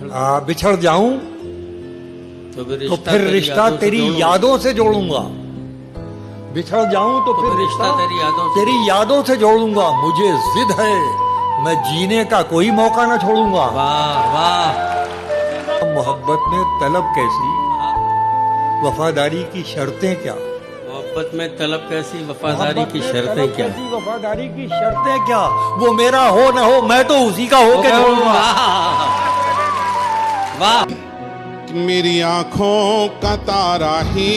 बिछड़ जाऊं तो फिर रिश्ता तेरी यादों से जोड़ूंगा। बिछड़ जाऊं तो फिर रिश्ता तेरी यादों से जोड़ूंगा। मुझे जिद है, मैं जीने का कोई मौका ना छोड़ूंगा। वाह वाह। मोहब्बत में तलब कैसी, वफादारी की शर्तें क्या। मोहब्बत में तलब कैसी, वफादारी की शर्तें क्या। वफादारी की शर्तें क्या। वो मेरा हो न हो, मैं तो उसी का हो के छोड़ूंगा। वाह। मेरी आंखों का तारा ही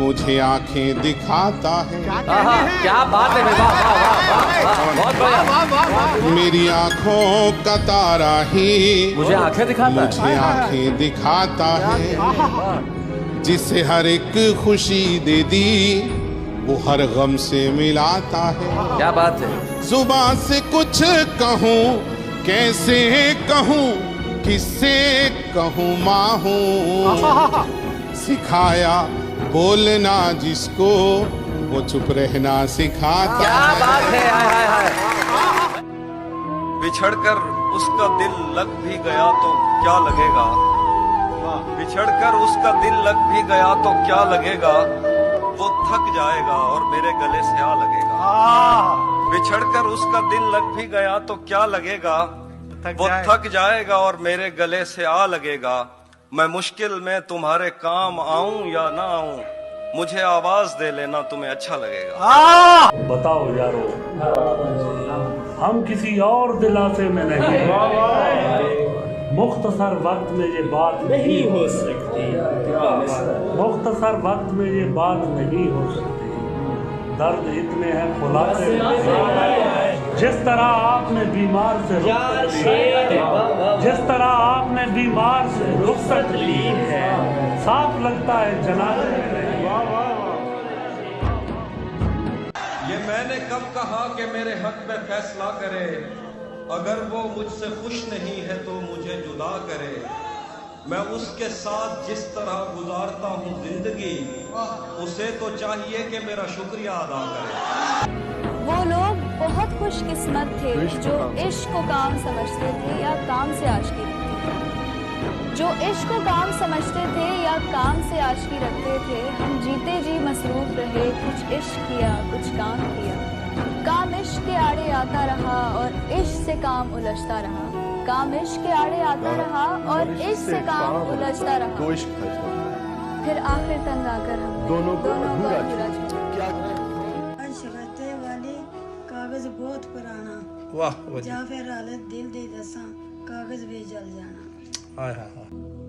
मुझे आंखें दिखाता है। क्या बात है, बहुत बढ़िया। मेरी आंखों का तारा ही मुझे आंखें दिखाता है। मुझे आंखें दिखाता है। जिसे हर एक खुशी दे दी वो हर गम से मिलाता है। क्या बात है। जुबान से कुछ कहूँ कैसे कहूँ, किससे कहूँ माहूँ। सिखाया बोलना जिसको वो चुप रहना सिखाता। क्या बात है। हाय हाय हाय। बिछड़कर उसका दिल लग भी गया तो क्या लगेगा। बिछड़कर उसका दिल लग भी गया तो क्या लगेगा। वो थक जाएगा और मेरे गले से आ लगेगा। बिछड़कर उसका दिल लग भी गया तो क्या लगेगा। वो थक जाएगा और मेरे गले से आ लगेगा। मैं मुश्किल में तुम्हारे काम आऊं या ना आऊं, मुझे आवाज दे लेना, तुम्हें अच्छा लगेगा। बताओ यारो, हम किसी और दिलासे में नहीं, मुख्तसर वक्त में ये बात नहीं हो सकती। मुख्तसर वक्त में ये बात नहीं हो सकती। दर्द इतने हैं खुलासे जिस तरह आपने बीमार से रुखसत ली है, जिस तरह आपने बीमार से रुखसत ली है, साफ लगता है जनाजे में। ये मैंने कब कहा कि मेरे हक में फैसला करे। अगर वो मुझसे खुश नहीं है तो मुझे जुदा करे। मैं उसके साथ जिस तरह गुजारता हूँ जिंदगी, उसे तो चाहिए कि मेरा शुक्रिया अदा करे। वो लोग बहुत खुशकिस्मत थे जो इश्क को काम समझते थे या काम से आशिकी रखते थे। जो इश्क को काम समझते थे या काम से आशिकी रखते थे। हम जीते जी मसरूफ रहे, कुछ इश्क किया कुछ काम किया। काम इश्क के आड़े आता रहा और इश्क से काम उलझता रहा। काम इश्क के आड़े आता रहा और इश्क से काम उलझता रहा। फिर आखिर तंग आकर हम दोनों को अधूरा छोड़ा। वाले कागज बहुत पुराना, वाह। ਜਾਂ ਫਿਰ ਹਾਲਤ ਦਿਲ ਦੀ ਦੱਸਾਂ ਕਾਗਜ਼ ਵੀ ਜਲ ਜਾਣਾ। हाय हाय हाय।